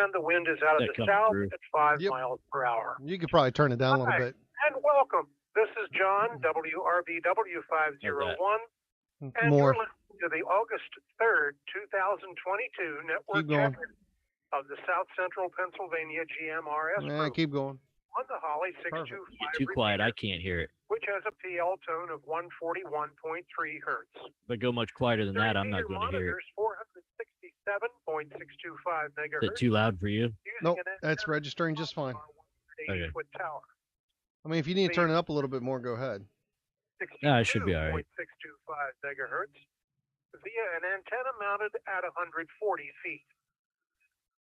and the wind is out of the south at 5 miles per hour. You could probably turn it down a little bit. And welcome. This is John, WRBW 501, and More. you're listening to the August 3rd, 2022 network check of the South Central Pennsylvania GMRS group. Keep going. On the Holly 625. You're too quiet. I can't hear it. Which has a PL tone of 141.3 hertz. If I go much quieter than that, I'm not going to hear it. 467.625 megahertz. Is it too loud for you? Nope, that's registering just fine. Okay. Tower. I mean, if you need to turn it up a little bit more, go ahead. No, it should be all right. 625 megahertz via an antenna mounted at 140 feet.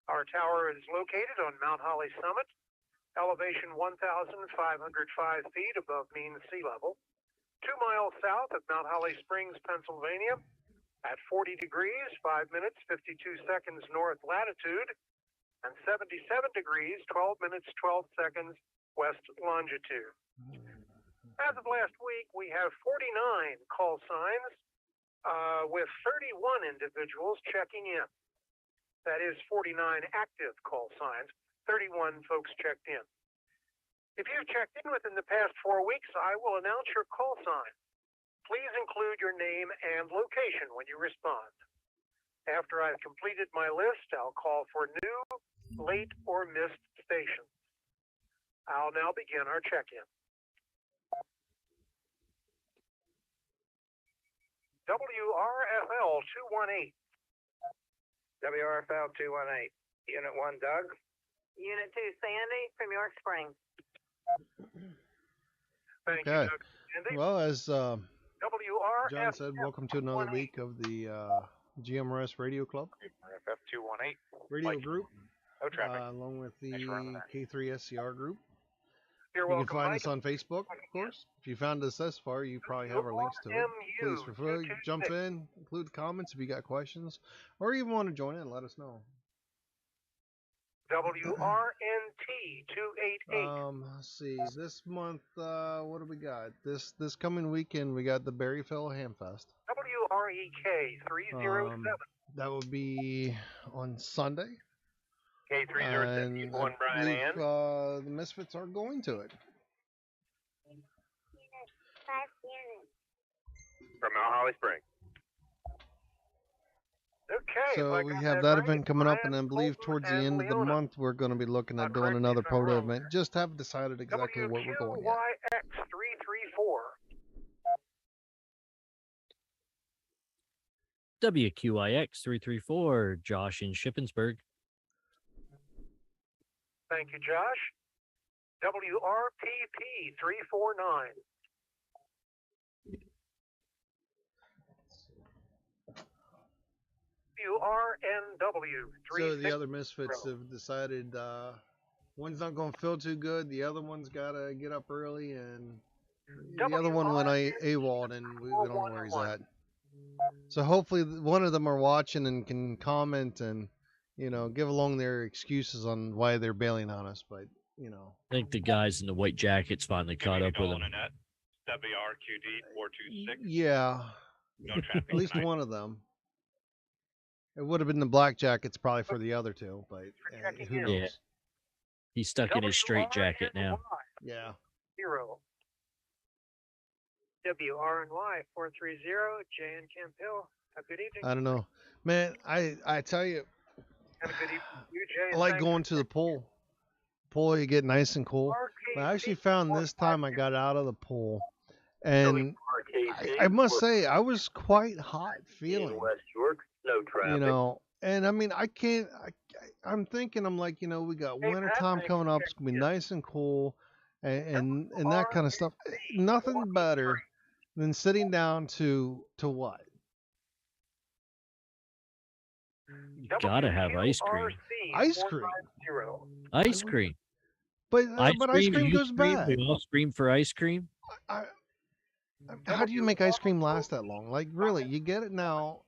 Our tower is located on Mount Holly summit, elevation 1,505 feet above mean sea level, 2 miles south of Mount Holly Springs, Pennsylvania, at 40 degrees, 5 minutes, 52 seconds north latitude, and 77 degrees, 12 minutes, 12 seconds west longitude. As of last week, we have 49 call signs with 31 individuals checking in. That is 49 active call signs, 31 folks checked in. If you've checked in within the past 4 weeks, I will announce your call sign. Please include your name and location when you respond. After I've completed my list, I'll call for new, late, or missed stations. I'll now begin our check-in. WRFL 218. WRFL 218. Unit 1, Doug. Unit 2, Sandy from York Springs. Thank you, Doug. Sandy. Well, as John WRFL said, welcome to another week of the GMRS Radio Club. WRFF 218. Radio group. No traffic. Along with the K3SCR group. You're You welcome, can find Mike. us on Facebook, of course. If you found us thus far, you probably have our links to it. Please feel free to jump in, include comments if you got questions, or even want to join in, let us know. WRNT 288. Let's see. This month, what do we got? This coming weekend, we got the Berryville Hamfest. WREK 307. That will be on Sunday. K307, Brian Ann. The Misfits are going to it. From Mount Holly Springs. Okay. So we have that event coming up, and I believe towards the end of the month, we're going to be looking at doing another proto event. Just haven't decided exactly what we're going yet. WQYX 334. WQIX 334, Josh in Shippensburg. Thank you, Josh. WRPP 349. WRNW 360. So the other Misfits have decided one's not going to feel too good. The other one's got to get up early, and the other one went AWOL, and we don't know where he's at. So hopefully one of them are watching and can comment and, you know, give along their excuses on why they're bailing on us. But, you know. I think the guys in the white jackets finally caught up with him. WRQD 426. Yeah. No traffic. At least one of them. It would have been the black jackets probably for the other two, but who knows? Yeah. He's stuck in his straight jacket now. Yeah. 0. WRNY 430, J and Camp Hill. Have a good evening. I don't know. Man, I tell you, Have a good evening. You, Jay, I like going to the pool. Pool, you get nice and cool. But I actually found this time I got out of the pool, and I must say I was quite hot feeling. West York, no traffic. You know, and I mean I'm thinking, I'm like, you know, we got winter time coming up. It's gonna be nice and cool, and that kind of stuff. Nothing better than sitting down to what? You gotta have ice cream. Ice cream. Ice cream. But ice cream goes bad. We all scream for ice cream. How do you make ice cream last that long? Like, really, you get it now,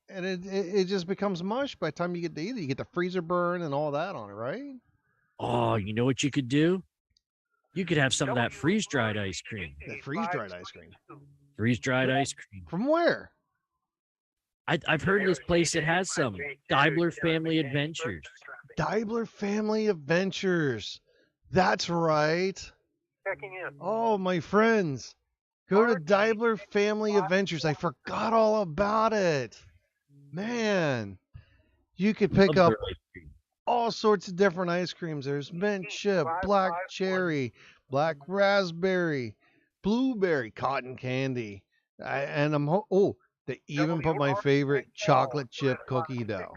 and it just becomes mush by the time you get to eat it. You get the freezer burn and all that on it, right? Oh, you know what you could do? You could have some of that freeze-dried ice cream. The freeze-dried ice cream. Freeze-dried ice cream. From where? I've heard of this place that has some. Diebler Family Adventures. Diebler Family Adventures. That's right. Checking in. Oh, my friends. Go to Diebler Family Adventures. I forgot all about it. Man, you could pick Love up their ice cream. all sorts of different ice creams. There's mint chip, black cherry, black raspberry, blueberry, cotton candy. And they even put my favorite chocolate chip cookie dough.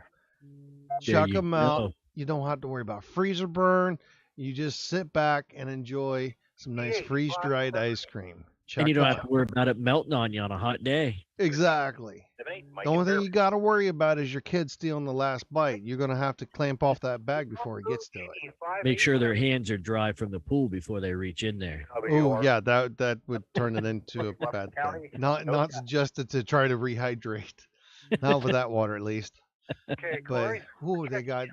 There Chuck you them out. go. You don't have to worry about freezer burn. You just sit back and enjoy some nice freeze-dried ice cream. And you don't have Chuck to worry about it melting on you on a hot day. Exactly. The only thing you got to worry about is your kid stealing the last bite. You're going to have to clamp off that bag before he gets to it. Make sure their hands are dry from the pool before they reach in there. Oh yeah, that would turn it into a bad thing. Not suggested to try to rehydrate. Not with that water at least. Okay, But Corey. they got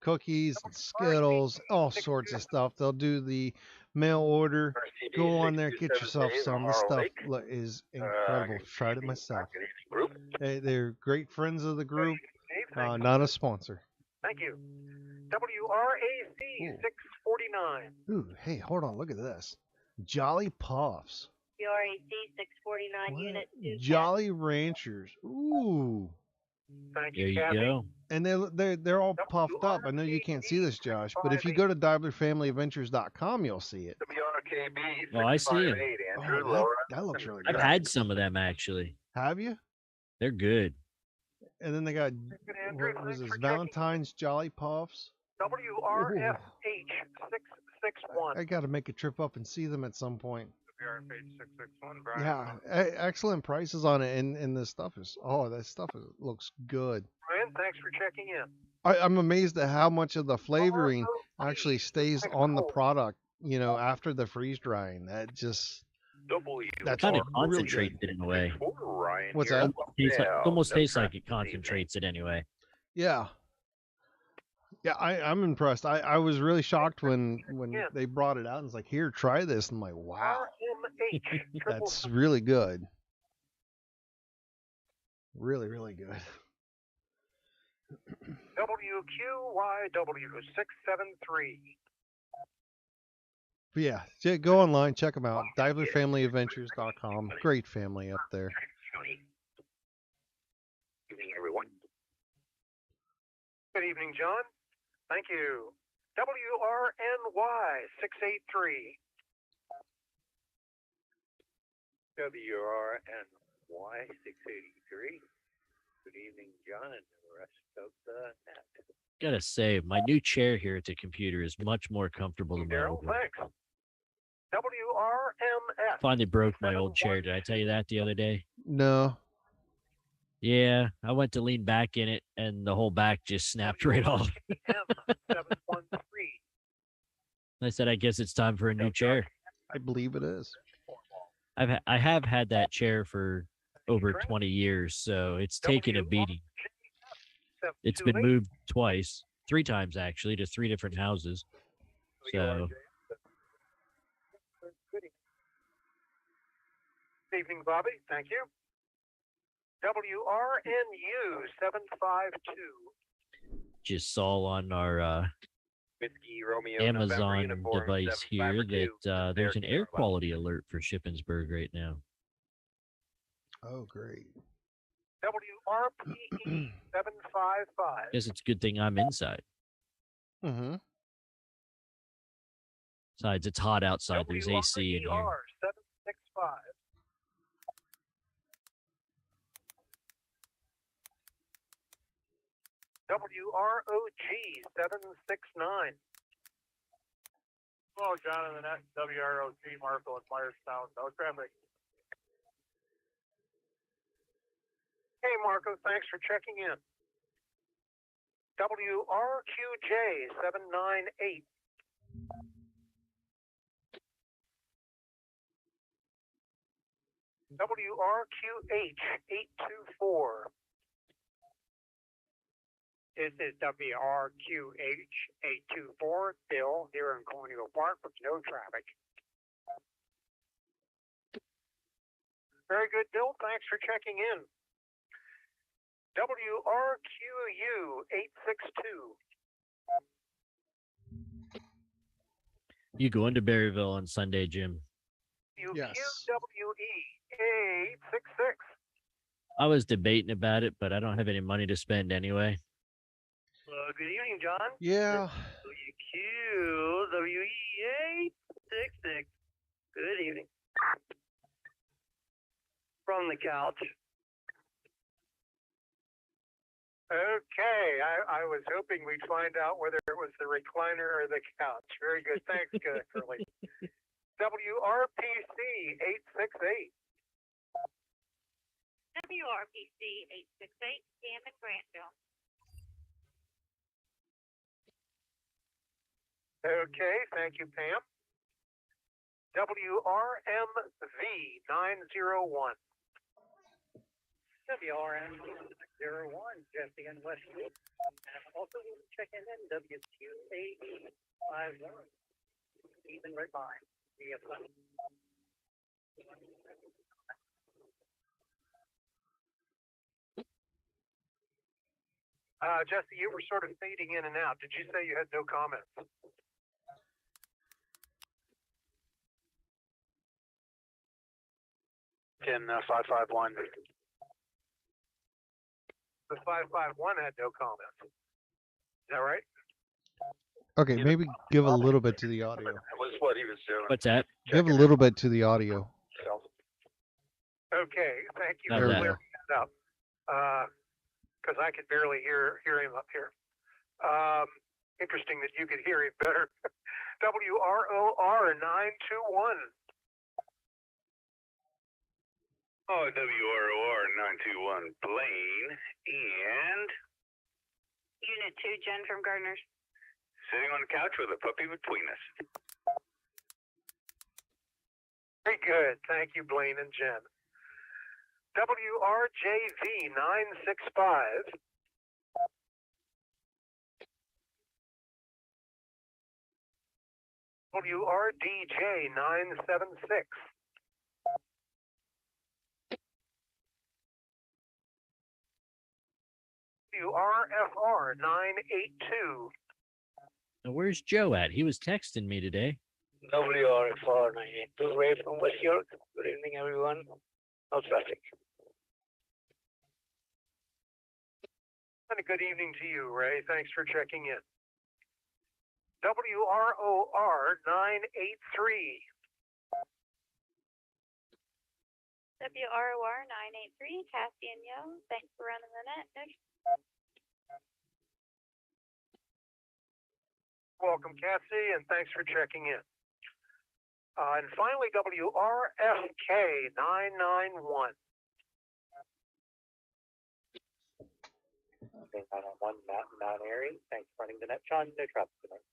cookies, and Skittles, all sorts of stuff. They'll do the mail order. Go on there, get yourself some. This stuff is incredible. Tried it myself. They're great friends of the group. Not a sponsor. Thank you. WRAC 649. Ooh, hey, hold on. Look at this. Jolly Puffs. WRAC 649 What? Unit 2. Jolly Ranchers. Ooh. Thank There you, you Kathy. go. And they're all puffed up. I know you can't see this, Josh, but if you go to DieblerFamilyAdventures.com, you'll see it. WRKB Oh, I see 'em. 658, Oh, Andrew, Laura. that looks really I've good. had some of them actually. Have you? They're good. And then they got Andrew, what was thanks this? for checking. Valentine's Jolly Puffs. WRFH 661. I got to make a trip up and see them at some point. WRFH 661. Brian. Yeah, excellent prices on it, and this stuff looks good. Brian, thanks for checking in. I'm amazed at how much of the flavoring actually stays on the product, after the freeze drying. That's Kind of really concentrates good. it in a way. What's that? Almost tastes like it concentrates it anyway. Yeah. Yeah, I'm impressed. I was really shocked when they brought it out and it's like, here, try this. I'm like, wow, RMH. that's really good. Really, really good. WQYW 673. But yeah, go online, check them out. DieblerFamilyAdventures.com. Great family up there. Evening, everyone. Good evening, John. Thank you. WRNY 683. WRNY 683. Good evening, John, and the rest of the net. Gotta say, my new chair here at the computer is much more comfortable than my Daryl, old one. thanks. WRMS. Finally broke my old chair. Did I tell you that the other day? No. Yeah, I went to lean back in it, and the whole back just snapped right off. M713. I said, I guess it's time for a new chair. I believe it is. I have had that chair for over 20 years, so it's taken a beating. It's been moved twice, 3 times actually, to 3 different houses. So Good evening, Bobby. Thank you. WRNU 752. just saw on our Whiskey, Romeo, Amazon November, Uniform, device here 752. that there's an air Air quality alert for Shippensburg right now. Oh, great. WRPE 755. Guess it's a good thing I'm inside. Mm-hmm. Besides, it's hot outside. There's AC in here. WRER 765. WROG 769. Hello, John and the net. WROG Marshall and Myerstown. No traffic. Hey, Marco. Thanks for checking in. WRQJ 798. WRQH 824. This is WRQH 824, Bill, here in Colonial Park with no traffic. Very good, Bill. Thanks for checking in. WRQU 862. You going to Berryville on Sunday, Jim? Yes. UQWE 866. I was debating about it, but I don't have any money to spend anyway. Good evening, John. Yeah. QWE 866. Good evening. From the couch. Okay, I was hoping we'd find out whether it was the recliner or the couch. Very good. Thanks, Curly. WRPC 868. WRPC 868, Sam in Grantville. Okay, thank you, Pam. WRMV 901. WRM-01, Jesse and Westwood. And also we'll check in WQAE 51, even right by. Jesse, you were sort of fading in and out. Did you say you had no comments? In 551. The 551 had no comments. Is that right? Okay, maybe give a little bit to the audio. That was what he was doing. What's that? Give a little bit to the audio. Okay, thank you How's for that? clearing that up. Because I could barely hear him up here. Interesting that you could hear him better. WROR 921. Oh, WROR 921, Blaine, and Unit 2, Jen from Gardner's. sitting on the couch with a puppy between us. Very good. Thank you, Blaine and Jen. WRJV 965. WRDJ 976. WRFR 982. Now, where's Joe at? He was texting me today. WRFR 982, Ray from West York. Good evening, everyone. No traffic. And a good evening to you, Ray. Thanks for checking in. WROR 983. WROR 983, Cassie and Yo. Thanks for running the net. Welcome, Cassie, and thanks for checking in. And finally, WRFK 991. Okay, 901, Mount Airy. Thanks for running the net. John, no traffic tonight.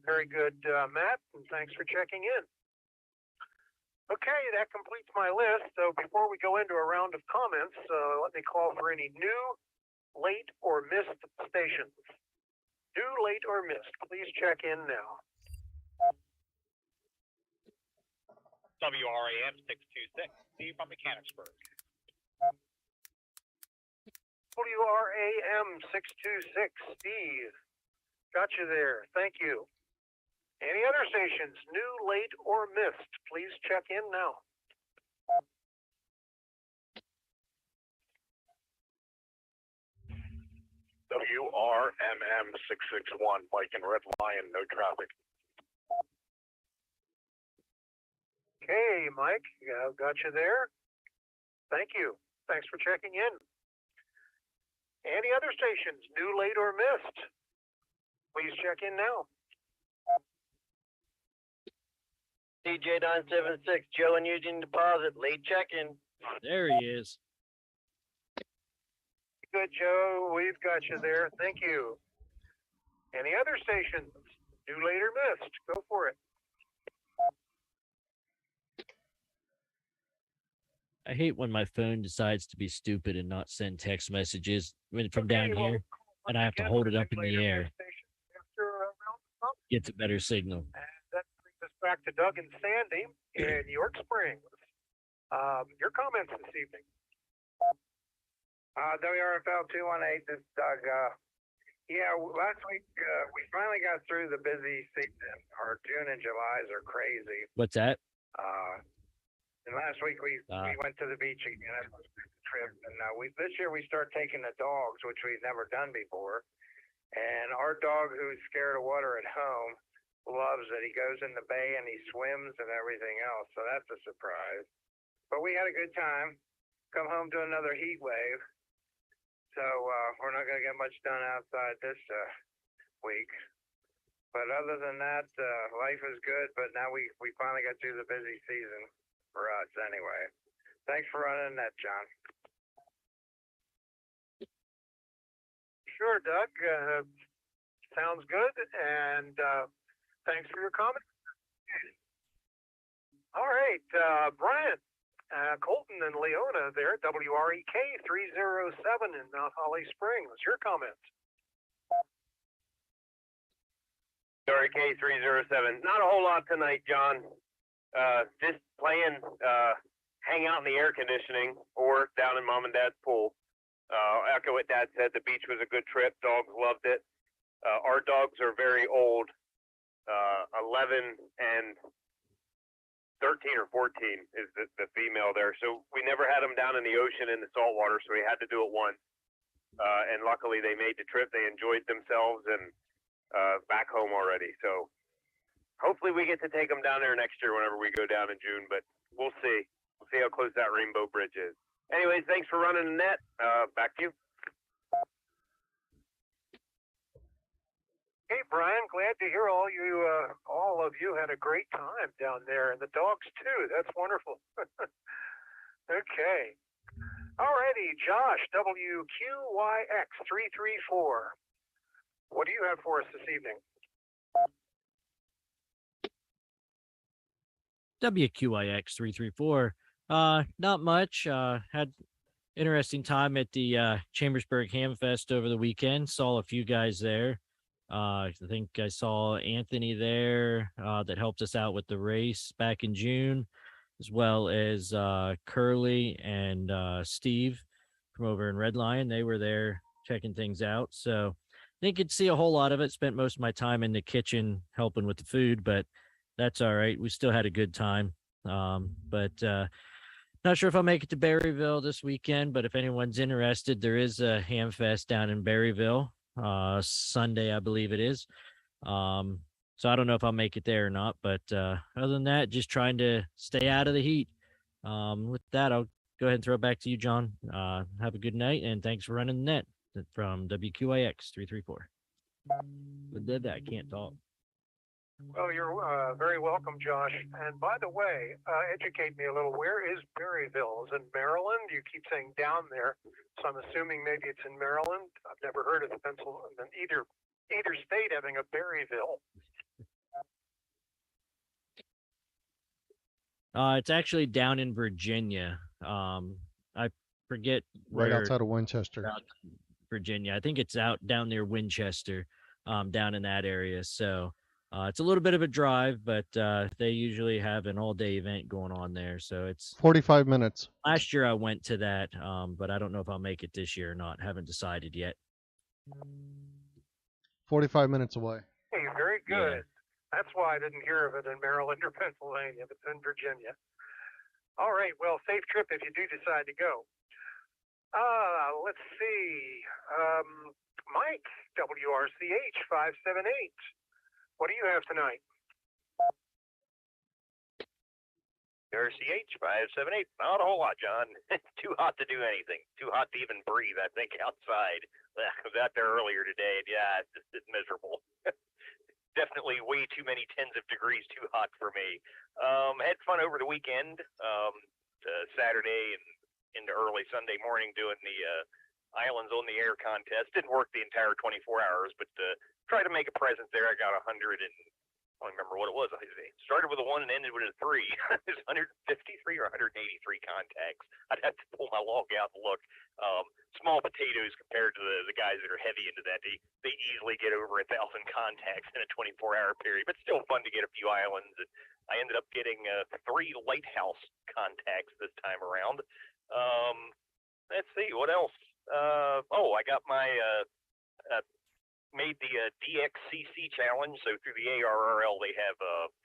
Very good, Matt, and thanks for checking in. Okay, that completes my list. So before we go into a round of comments, let me call for any new, late, or missed stations. New, late, or missed. Please check in now. WRAM 626, Steve from Mechanicsburg. WRAM 626, Steve. Got you there. Thank you. Any other stations, new, late, or missed? Please check in now. WRMM 661, Mike and Red Lion, no traffic. Okay, Mike, got you there. Thank you. Thanks for checking in. Any other stations, new, late, or missed? Please check in now. DJ 976, Joe and Eugene Deposit, late check-in. There he is. Good, Joe. We've got you there. Thank you. Any other stations, new, late, or missed? Go for it. I hate when my phone decides to be stupid and not send text messages from down Okay, well, here, and I have to again, hold it for up in the later air. missed stations after round of comments. Gets a better signal. And that brings us back to Doug and Sandy in York Springs. Your comments this evening. WRFL 218, this is Doug. Last week we finally got through the busy season. Our June and Julys are crazy. What's that? And last week we went to the beach again. That was a good trip. And this year we start taking the dogs, which we've never done before. And our dog, who's scared of water at home, loves it. He goes in the bay and he swims and everything else. So that's a surprise. But we had a good time. Come home to another heat wave. So we're not going to get much done outside this week. But other than that, life is good. But now we finally got through the busy season for us anyway. Thanks for running that, John. Sure, Doug. Sounds good. And thanks for your comment. All right, Brian. Colton and Leona there, WREK 307 in Mount Holly Springs. Your comments? WREK 307. Not a whole lot tonight, John. Just playing, hang out in the air conditioning or down in Mom and Dad's pool. Echo what Dad said. The beach was a good trip. Dogs loved it. Our dogs are very old, 11 and 13 or 14 is the female there. So we never had them down in the ocean in the salt water, so we had to do it once. And luckily they made the trip. They enjoyed themselves and back home already. So hopefully we get to take them down there next year whenever we go down in June, but we'll see. We'll see how close that Rainbow Bridge is. Anyways, thanks for running the net. Back to you. Hey, Brian, glad to hear all of you had a great time down there, and the dogs too. That's wonderful. Okay. All righty, Josh, WQYX 334. What do you have for us this evening? WQIX 334. Not much. Had interesting time at the Chambersburg Ham Fest over the weekend. Saw a few guys there. I think I saw Anthony there that helped us out with the race back in June, as well as Curly and Steve from over in Red Lion. They were there checking things out. So I didn't get to see a whole lot of it. Spent most of my time in the kitchen helping with the food, but that's all right. We still had a good time. But not sure if I'll make it to Berryville this weekend, but if anyone's interested, there is a Ham Fest down in Berryville. Sunday, I believe it is. So I don't know if I'll make it there or not, but other than that, just trying to stay out of the heat. With that, I'll go ahead and throw it back to you, John. Have a good night, and thanks for running the net from WQIX 334. But I can't talk. Well, you're very welcome, Josh. And by the way, educate me a little. Where is Berryville? Is it in Maryland? You keep saying down there, so I'm assuming maybe it's in Maryland. I've never heard of either state having a Berryville. It's actually down in Virginia. I forget where. Right outside of Winchester. Virginia. I think it's out down near Winchester, down in that area. So it's a little bit of a drive, but they usually have an all-day event going on there. So it's 45 minutes. Last year I went to that, but I don't know if I'll make it this year or not. Haven't decided yet. 45 minutes away. Hey, very good. Yeah. That's why I didn't hear of it in Maryland or Pennsylvania, but it's in Virginia. All right. Well, safe trip if you do decide to go. Let's see. Mike, WRCH 578. What do you have tonight? RCH 578. Not a whole lot, John. It's too hot to do anything. Too hot to even breathe, I think, outside. I was out there earlier today, and yeah, it's miserable. Definitely way too many tens of degrees too hot for me. Had fun over the weekend, Saturday and into early Sunday morning doing the Islands on the Air contest. Didn't work the entire 24 hours, but tried to make a presence there. I got 100 and I don't remember what it was. I started with a 1 and ended with a 3. It was 153 or 183 contacts. I'd have to pull my log out and look. Small potatoes compared to the guys that are heavy into that. They easily get over 1,000 contacts in a 24-hour period, but still fun to get a few islands. And I ended up getting 3 lighthouse contacts this time around. Let's see, what else? I got my made the DXCC challenge. So through the ARRL, they have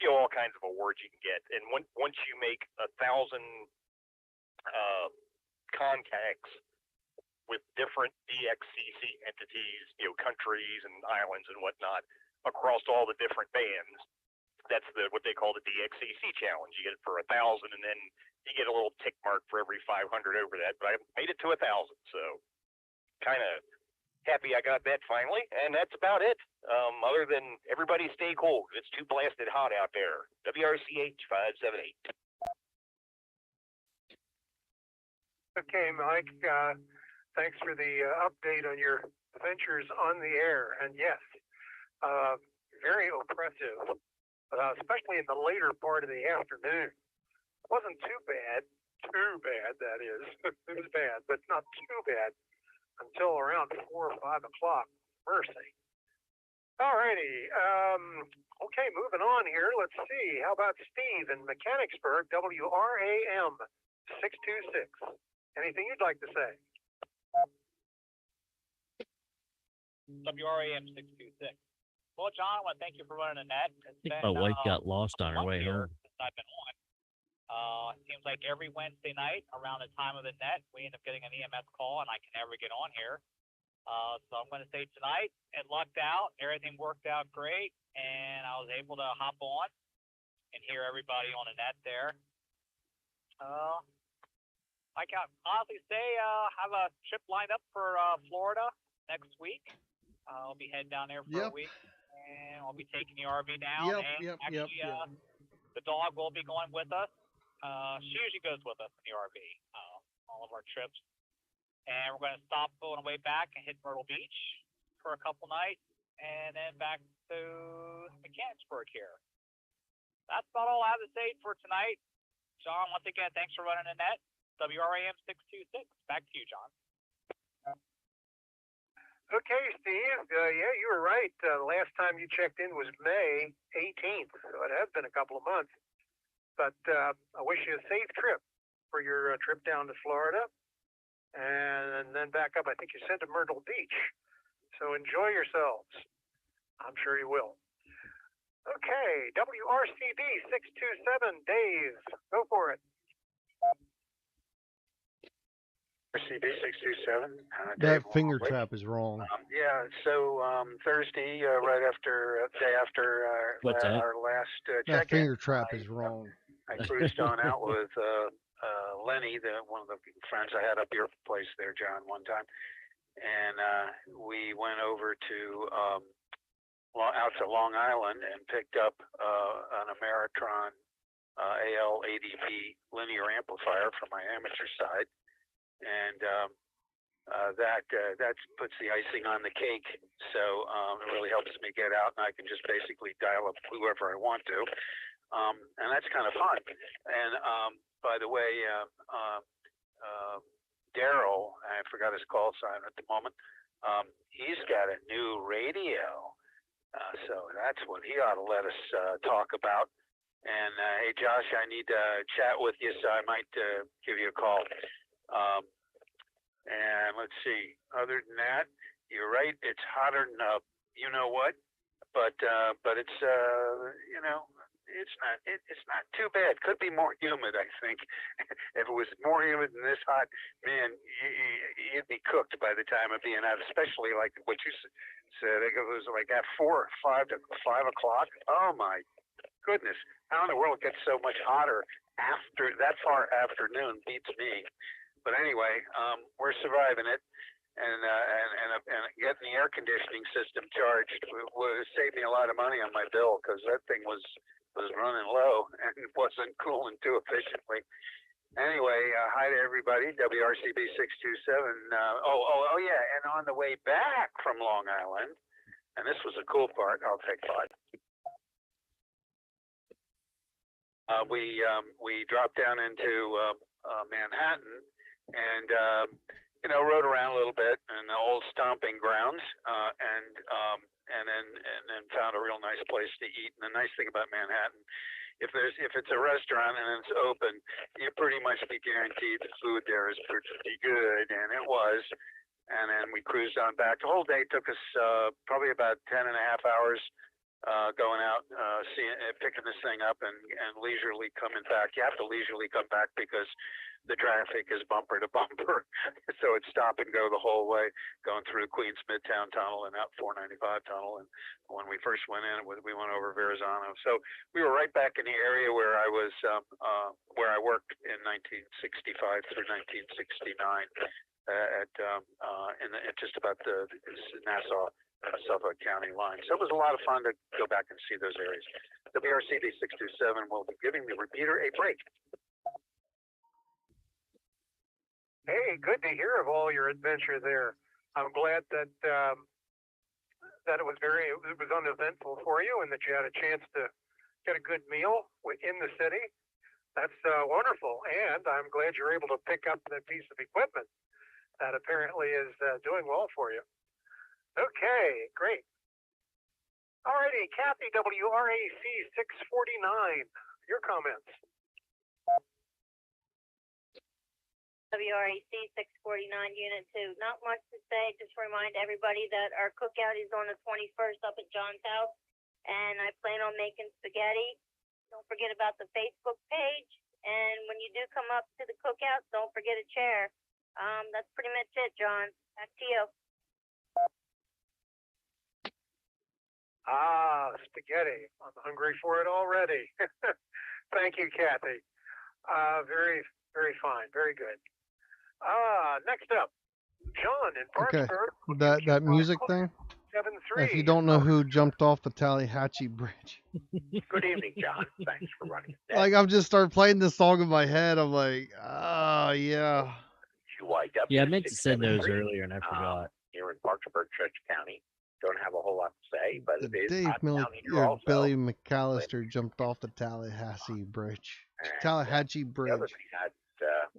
all kinds of awards you can get. And once you make 1,000 contacts with different DXCC entities, countries and islands and whatnot across all the different bands, that's what they call the DXCC challenge. You get it for 1,000, and then you get a little tick mark for every 500 over that. But I made it to 1,000, so kind of happy I got that finally. And that's about it. Other than everybody stay cool, 'cause it's too blasted hot out there. WRCH 578. Okay, Mike. Thanks for the update on your adventures on the air. And yes, very oppressive, especially in the later part of the afternoon. It wasn't too bad, that is. It was bad, but not too bad until around 4 or 5 o'clock. Mercy. All righty. Okay, moving on here. Let's see. How about Steve in Mechanicsburg, WRAM 626? Anything you'd like to say? WRAM 626. Well, John, I want to thank you for running the net. I think my wife got lost on her way home. Since I've been on. It seems like every Wednesday night around the time of the net, we end up getting an EMS call, and I can never get on here. So I'm going to say tonight, it lucked out. Everything worked out great, and I was able to hop on and hear everybody on the net there. I can honestly say I have a trip lined up for Florida next week. I'll be heading down there for a week, and I'll be taking the RV down. The dog will be going with us. She usually goes with us in the RV, all of our trips. And we're going to stop on the way back and hit Myrtle Beach for a couple nights, and then back to Mechanicsburg here. That's about all I have to say for tonight. John, once again, thanks for running the net. WRAM 626. Back to you, John. Okay, Steve. Yeah, you were right. The last time you checked in was May 18th, so it has been a couple of months. But I wish you a safe trip for your trip down to Florida, and then back up. I think you said to Myrtle Beach. So enjoy yourselves. I'm sure you will. Okay, WRCB 627, Dave. Go for it. RCB 627. That finger trap is wrong. So Thursday, right after day after our last check-in, that finger trap is wrong. I cruised on out with Lenny, one of the friends I had up your place there, John, one time, and we went over to out to Long Island and picked up an Ameritron AL-80P linear amplifier for my amateur side. And that puts the icing on the cake. So it really helps me get out, and I can just basically dial up whoever I want to. And that's kind of fun. And by the way, Daryl, I forgot his call sign at the moment, he's got a new radio. So that's what he ought to let us talk about. And hey, Josh, I need to chat with you, so I might give you a call. And let's see. Other than that, you're right. It's hotter than you know what, but it's it's not too bad. Could be more humid, I think. If it was more humid than this hot, man, you'd be cooked by the time of being out. Especially like what you said. It was like at 4 or 5 o'clock. Oh my goodness! How in the world it gets so much hotter after that far afternoon? Beats me. But anyway, we're surviving it, and getting the air conditioning system charged would save me a lot of money on my bill, because that thing was running low and wasn't cooling too efficiently. Anyway, hi to everybody. WRCB 627. Oh yeah, and on the way back from Long Island, and this was a cool part. I'll take 5. We dropped down into Manhattan. And rode around a little bit in the old stomping grounds, and then found a real nice place to eat. And the nice thing about Manhattan, if it's a restaurant and it's open, you pretty much be guaranteed the food there is pretty good, and it was. and then we cruised on back. The whole day took us probably about 10.5 hours going out, picking this thing up and leisurely coming back. You have to leisurely come back because the traffic is bumper to bumper. So it's stop and go the whole way, going through Queens Midtown Tunnel and out 495 Tunnel. And when we first went in, we went over Verrazano. So we were right back in the area where I was, where I worked in 1965 through 1969 at just about the Nassau, Suffolk County line. So it was a lot of fun to go back and see those areas. WRCD 627 will be giving the repeater a break. Hey, good to hear of all your adventure there. I'm glad that that it was uneventful for you, and that you had a chance to get a good meal in the city. That's wonderful, and I'm glad you're able to pick up that piece of equipment that apparently is doing well for you. Okay, great. Alrighty, Kathy, WRAC 649, your comments. WRAC 649, Unit 2. Not much to say. Just remind everybody that our cookout is on the 21st up at John's house, and I plan on making spaghetti. Don't forget about the Facebook page, and when you do come up to the cookout, don't forget a chair. That's pretty much it, John. Back to you. Spaghetti. I'm hungry for it already. Thank you, Kathy. Very, very fine. Very good. Next up, John in Parkersburg. Okay, that music thing. 7-3. If you don't know who jumped off the Tallahatchie Bridge. Good evening, John. Thanks for running. Like, I'm just start playing this song in my head. I'm like, oh yeah. Yeah, I meant to send those earlier and I forgot. Here in Parkersburg, Church County. Don't have a whole lot to say, but it is Dave also. Billy McAllister jumped off the Tallahatchie Bridge. Tallahatchie Bridge. The other thing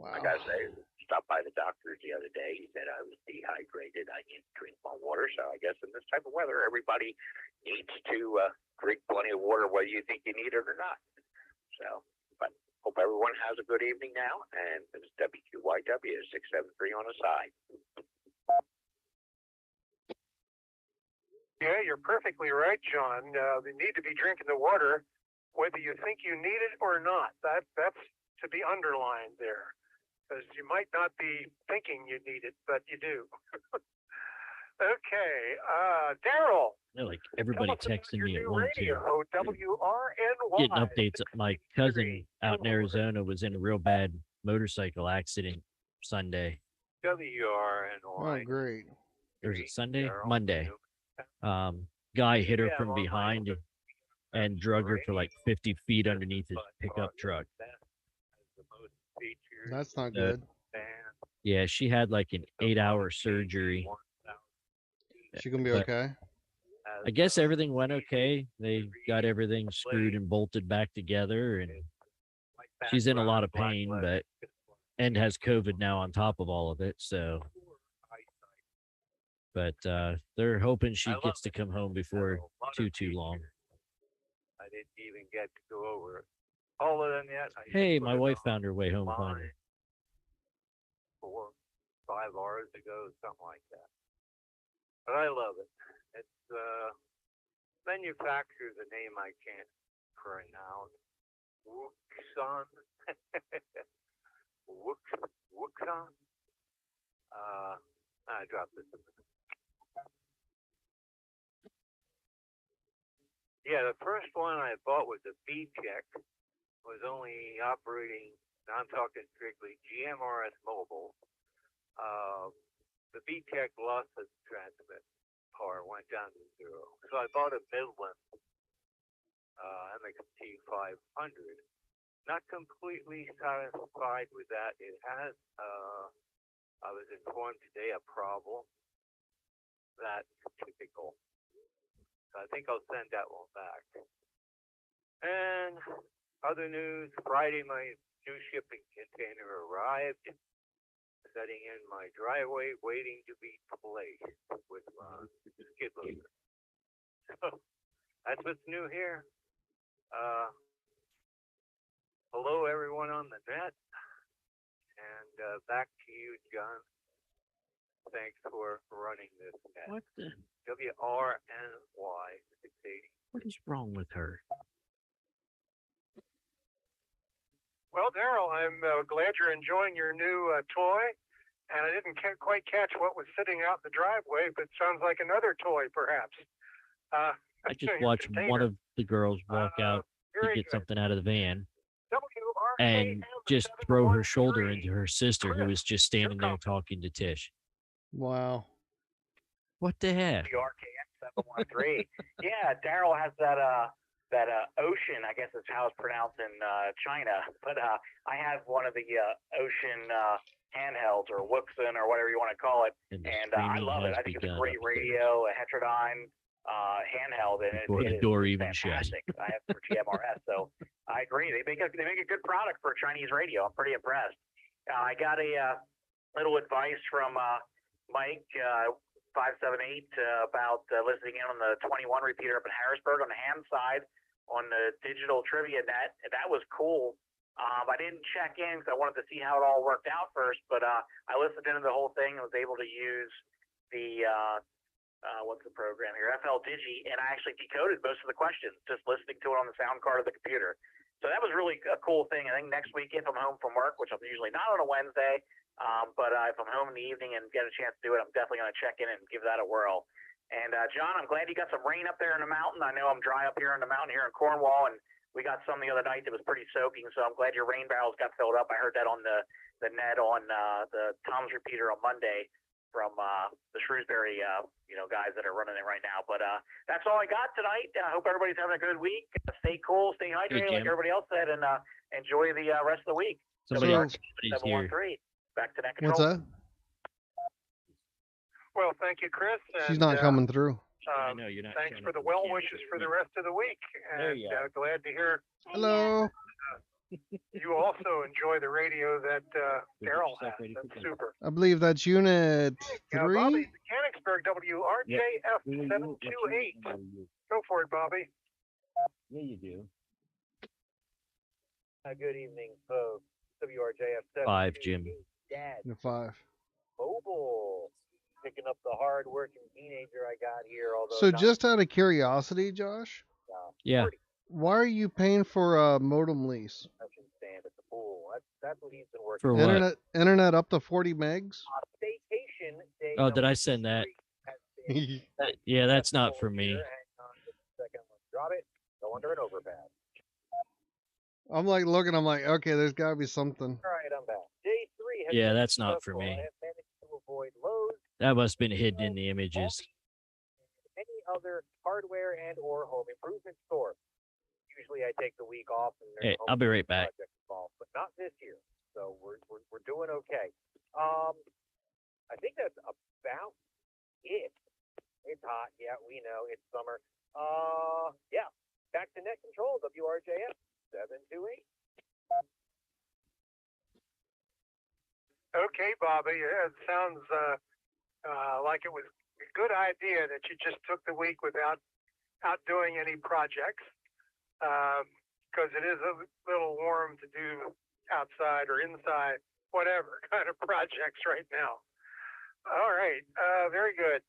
I gotta say, stopped by the doctor the other day. He said I was dehydrated. I need to drink more water. So I guess in this type of weather, everybody needs to drink plenty of water, whether you think you need it or not. So, but hope everyone has a good evening now. And this is WQYW 673 on the side. Yeah, you're perfectly right, John. You need to be drinking the water, whether you think you need it or not. That's to be underlined there, because you might not be thinking you need it, but you do. Okay, Daryl. Yeah, like everybody texting me at one too. WRNY. Getting updates. My cousin out in Arizona was in a real bad motorcycle accident Sunday. WRNY. Oh, great. Or was it Sunday? Monday. Guy hit her from behind and drug her for like 50 feet underneath his pickup truck. That's not good. Yeah, she had like an 8-hour surgery. She gonna be okay? I guess everything went okay. They got everything screwed and bolted back together, and she's in a lot of pain, and has COVID now on top of all of it. So, but they're hoping she gets to come home before too long. I didn't even get to go over it. All of them yet. Hey, my wife found her way home finally. 4 or 5 hours ago, something like that. But I love it. It's manufactures a name I can't pronounce. Wuxon. Wuxon. I dropped this. Yeah, the first one I bought was a B-Check. Was only operating, I'm talking strictly GMRS mobile. The B-Check lost its transmit power, went down to 0. So I bought a Midland MXT 500. Not completely satisfied with that. It has, I was informed today, a problem. That's typical. So I think I'll send that one back. And other news, Friday my new shipping container arrived. Setting in my driveway, waiting to be placed with skid loader. So that's what's new here. Hello everyone on the net, and back to you, John. thanks for running this net. What the? WRNY 680. What is wrong with her? Well, Daryl, I'm glad you're enjoying your new toy. And I didn't quite catch what was sitting out in the driveway, but sounds like another toy, perhaps. I just watched one of the girls walk out to get something out of the van and just throw her shoulder into her sister, who was just standing there talking to Tish. Wow. What the heck? RKX713. Yeah, Daryl has that Ocean, I guess is how it's pronounced in China. But I have one of the Ocean handhelds or Wuxin or whatever you want to call it, and I love it. I think it's a great radio, a heterodyne handheld, and it is fantastic. I have it for GMRS, so I agree. They make a good product for a Chinese radio. I'm pretty impressed. I got a little advice from Mike 578 about listening in on the 21 repeater up in Harrisburg on the ham side on the digital trivia net. That was cool. I didn't check in because I wanted to see how it all worked out first, but I listened into the whole thing and was able to use the what's the program here, FL Digi, and I actually decoded most of the questions just listening to it on the sound card of the computer. So that was really a cool thing. I think next week, if I'm home from work, which I'm usually not on a Wednesday, but if I'm home in the evening and get a chance to do it, I'm definitely going to check in and give that a whirl. And John, I'm glad you got some rain up there in the mountain. I know I'm dry up here in the mountain here in Cornwall, and we got some the other night that was pretty soaking, so I'm glad your rain barrels got filled up. I heard that on the net on the Tom's repeater on Monday from the Shrewsbury guys that are running it right now. But that's all I got tonight. I hope everybody's having a good week. Stay cool, stay hydrated, like everybody else said, and enjoy the rest of the week. Somebody's here. Back to net control. What's that? Well, thank you, Chris. She's not coming through. I know you're not. Thanks for the well wishes for the rest of the week, and glad to hear. Hello. You also enjoy the radio that Daryl has. That's super. I believe that's unit 3. Bobby, Mechanicsburg, WRJF 728. Go for it, Bobby. Yeah, you do. Good evening, folks. WRJF 5, Jim. Dad. 5. Mobile. Picking up the hard-working teenager I got here. Although so just out of curiosity, Josh. Yeah. Why are you paying for a modem lease? Stand at the pool. That's what he's been working for. What? Internet up to 40 megs? Staycation day. Oh, did I send that? Yeah, that's not for me. Drop it. Go under an overpass. I'm like looking. I'm like, okay, there's got to be something. All right, I'm back. Day 3. Yeah, that's not for me. That must have been hidden in the images. Any other hardware and or home improvement store. Usually I take the week off. And hey, I'll be right back. Involved, but not this year. So we're doing okay. I think that's about it. It's hot. Yeah, we know it's summer. Yeah. Back to net control. WRJF 728. Okay, Bobby. It sounds like it was a good idea that you just took the week without doing any projects, because it is a little warm to do outside or inside, whatever kind of projects right now. All right, very good.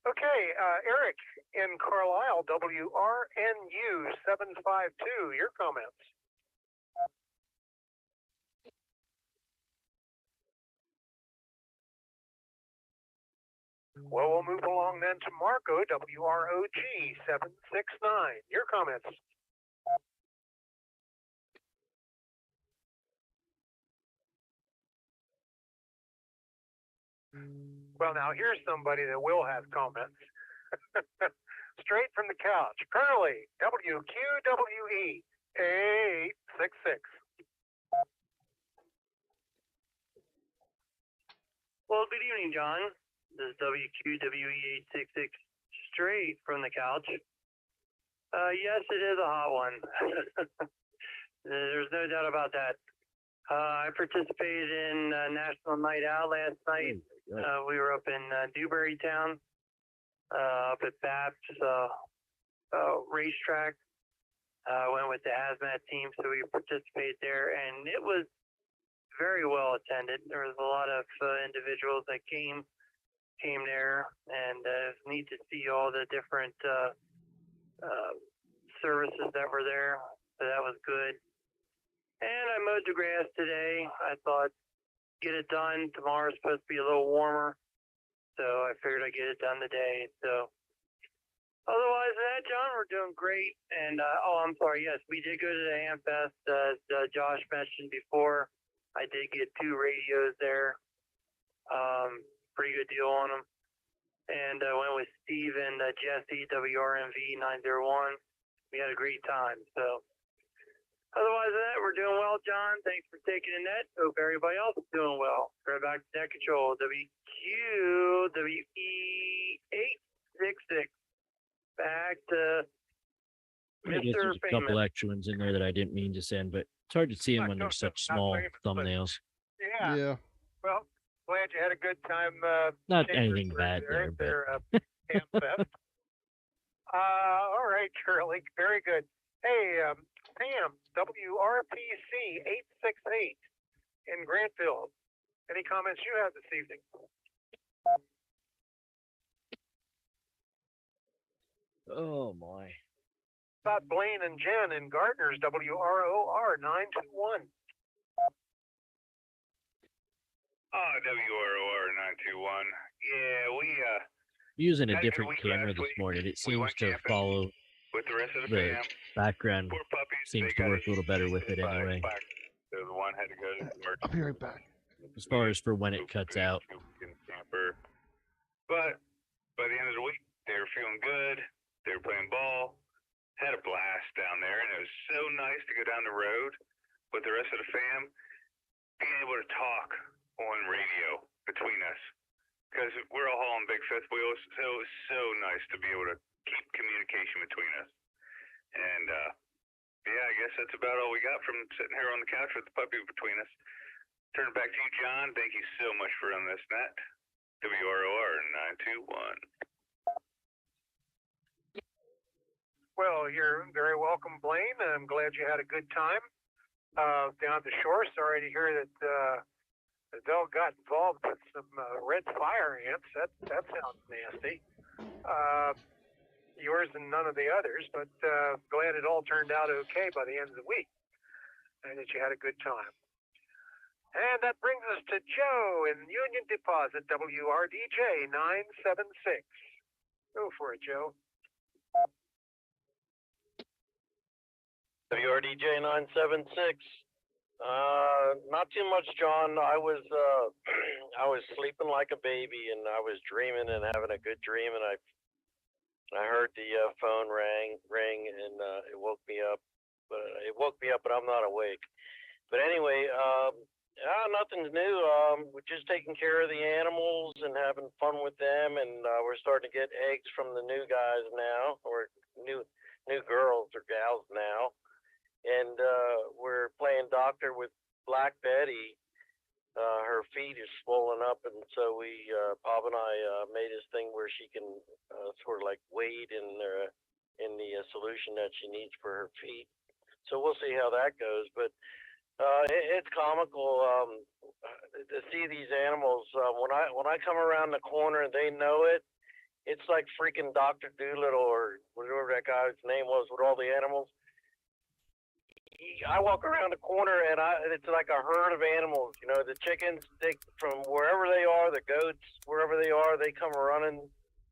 Okay, Eric in Carlisle, WRNU 752, your comments. Well, we'll move along then to Marco, WROG 769. Your comments. Well, now here's somebody that will have comments. Straight from the couch. Curly, WQWE 866. Well, good evening, John. This is WQWE866 straight from the couch. Yes, it is a hot one. There's no doubt about that. I participated in National Night Out last night. We were up in Dewberry Town, up at Babs racetrack. Went with the hazmat team, so we participated there, and it was very well attended. There was a lot of individuals that came team there, and it's neat to see all the different services that were there. So that was good. And I mowed the grass today. I thought, get it done. Tomorrow's supposed to be a little warmer, so I figured I'd get it done today. So otherwise than that, John, we're doing great. And I'm sorry. Yes, we did go to the Amfest, as Josh mentioned before. I did get 2 radios there. Pretty good deal on them. And I went with Steve and Jesse, WRMV 901. We had a great time. So otherwise than that, we're doing well, John. Thanks for taking the net. Hope everybody else is doing well. Right back to net control. WQWE866. Back to I guess Mr. there's a couple extra ones in there that I didn't mean to send, but it's hard to see them when they're such small thumbnails. Yeah. Yeah. Well, glad you had a good time. Not Chambers anything bad there, but Amfest. All right, Shirley. Very good. Hey, Pam, WRPC 868 in Grantville. Any comments you have this evening? oh my. About Blaine and Jen in Gardner's, WROR 921. WROR 921. Yeah, we Using a had a good different week camera last this week. morning, it We seems went to camping follow with the rest of the the fam. background. Poor puppies. Seems they to got work a little better with it hit by a anyway. spike. So the one had to go to the emergency. I'll be right back. As far as for when it cuts out. Camper. But by the end of the week, they were feeling good. They were playing ball. Had a blast down there, and it was so nice to go down the road with the rest of the fam, being able to talk on radio between us. Because we're all hauling big fifth wheels, so it was so nice to be able to keep communication between us. And yeah, I guess that's about all we got from sitting here on the couch with the puppy between us. Turn it back to you, John. Thank you so much for running this net. WROR 921. Well, you're very welcome, Blaine. I'm glad you had a good time down at the shore. Sorry to hear that the dog got involved with some red fire ants. That sounds nasty. Yours and none of the others, but glad it all turned out okay by the end of the week and that you had a good time. And that brings us to Joe in Union Deposit, WRDJ 976. Go for it, Joe. WRDJ 976. Not too much, John. I was sleeping like a baby, and I was dreaming and having a good dream, and I heard the phone ring, and it woke me up. But I'm not awake. But anyway, nothing's new. We're just taking care of the animals and having fun with them, and we're starting to get eggs from the new guys now, or new girls or gals now. And we're playing doctor with Black Betty. Her feet is swollen up, and so Bob and I made this thing where she can sort of like wade in the solution that she needs for her feet. So we'll see how that goes. But it's comical to see these animals. When I come around the corner and they know it, it's like freaking Dr. Doolittle or whatever that guy's name was with all the animals. I walk around the corner and it's like a herd of animals. You know, the chickens, they from wherever they are, the goats, wherever they are, they come running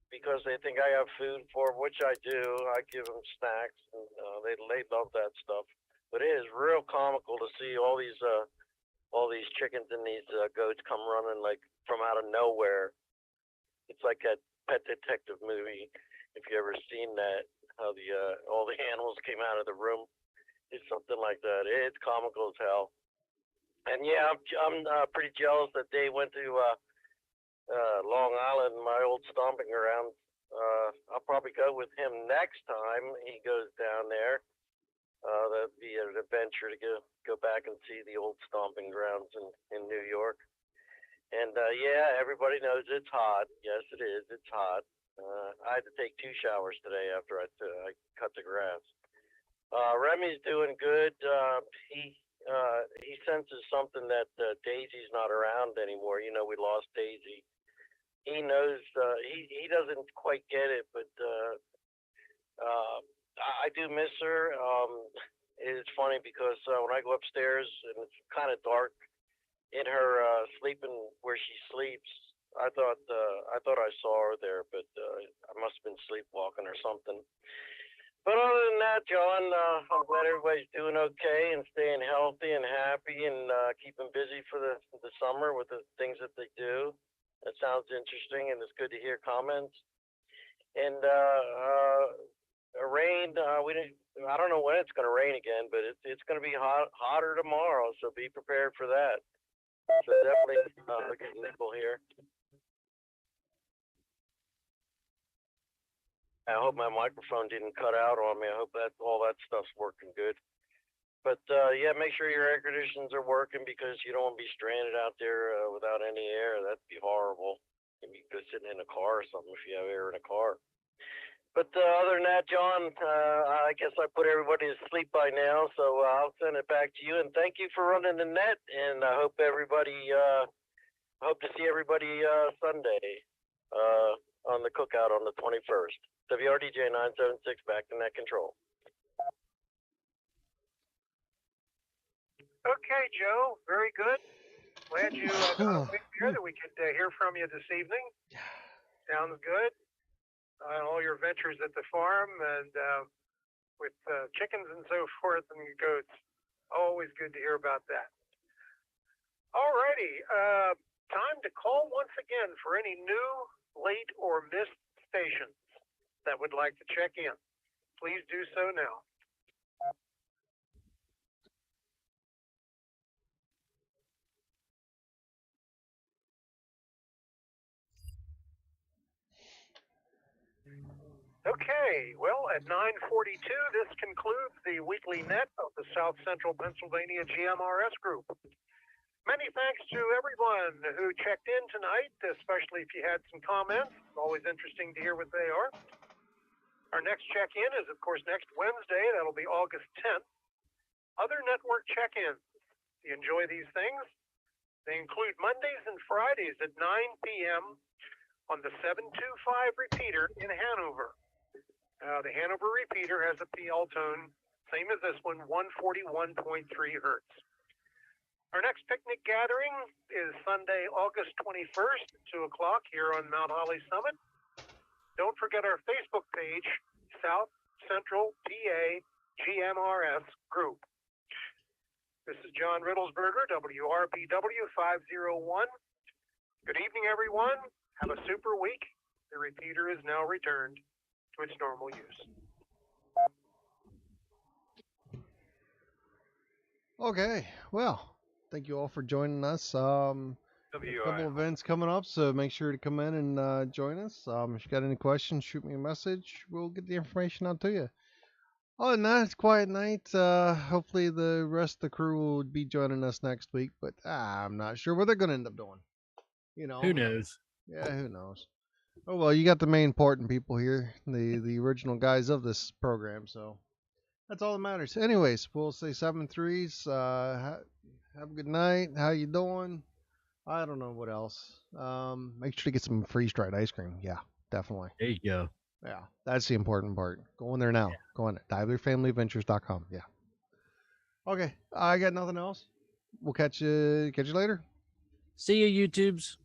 because they think I have food for them, which I do. I give them snacks, and they love that stuff. But it is real comical to see all these chickens and these goats come running like from out of nowhere. It's like that Pet Detective movie, if you ever seen that, how all the animals came out of the room. It's something like that. It's comical as hell. And yeah, I'm pretty jealous that they went to Long Island, my old stomping ground. I'll probably go with him next time he goes down there. That'd be an adventure to go back and see the old stomping grounds in New York. And yeah, everybody knows it's hot. Yes, it is. It's hot. I had to take 2 showers today after I cut the grass. Remy's doing good. He senses something that Daisy's not around anymore. You know, we lost Daisy he knows. He doesn't quite get it, but I do miss her. It's funny because when I go upstairs and it's kind of dark in her sleeping where she sleeps, I thought I saw her there, but I must have been sleepwalking or something. But other than that, John, I'm glad everybody's doing okay and staying healthy and happy and keeping busy for the summer with the things that they do. That sounds interesting, and it's good to hear comments. And rain, I don't know when it's going to rain again, but it's going to be hotter tomorrow, so be prepared for that. So definitely getting nimble here. I hope my microphone didn't cut out on me. I hope that all that stuff's working good. But yeah, make sure your air conditioners are working because you don't want to be stranded out there without any air. That'd be horrible. You'd be good sitting in a car or something if you have air in a car. But other than that, John, I guess I put everybody to sleep by now, so I'll send it back to you. And thank you for running the net. And I hope everybody, hope to see everybody Sunday on the cookout on the 21st. WRDJ 976 back to net control. Okay, Joe, very good. Glad you got away here that we could hear from you this evening. Sounds good. All your ventures at the farm and with chickens and so forth and goats. Always good to hear about that. All righty. Time to call once again for any new, late, or missed stations that would like to check in. Please do so now. Okay, well, at 9:42, this concludes the weekly net of the South Central Pennsylvania GMRS Group. Many thanks to everyone who checked in tonight, especially if you had some comments. It's always interesting to hear what they are. Our next check-in is, of course, next Wednesday. That'll be August 10th. Other network check-ins. Do you enjoy these things? They include Mondays and Fridays at 9 p.m. on the 725 repeater in Hanover. The Hanover repeater has a PL tone, same as this one, 141.3 hertz. Our next picnic gathering is Sunday, August 21st at 2 o'clock here on Mount Holly Summit. Don't forget our Facebook page, South Central PA GMRS Group. This is John Riddlesberger, WRBW 501. Good evening, everyone. Have a super week. The repeater is now returned to its normal use. Okay, well, thank you all for joining us. A couple events coming up, so make sure to come in and join us. If you got any questions, shoot me a message. We'll get the information out to you. Other than that, it's a quiet night. Hopefully the rest of the crew will be joining us next week, but I'm not sure what they're going to end up doing. You know, who knows? Yeah, who knows? Oh well, you got the main important people here, the original guys of this program, so that's all that matters. Anyways, we'll say 7-3s. Have a good night. How you doing? I don't know what else. Make sure to get some freeze-dried ice cream. Yeah, definitely. There you go. Yeah, that's the important part. Go in there now. Yeah. Go on there. DiverFamilyVentures.com. Yeah. Okay, I got nothing else. We'll catch you later. See you, YouTubes.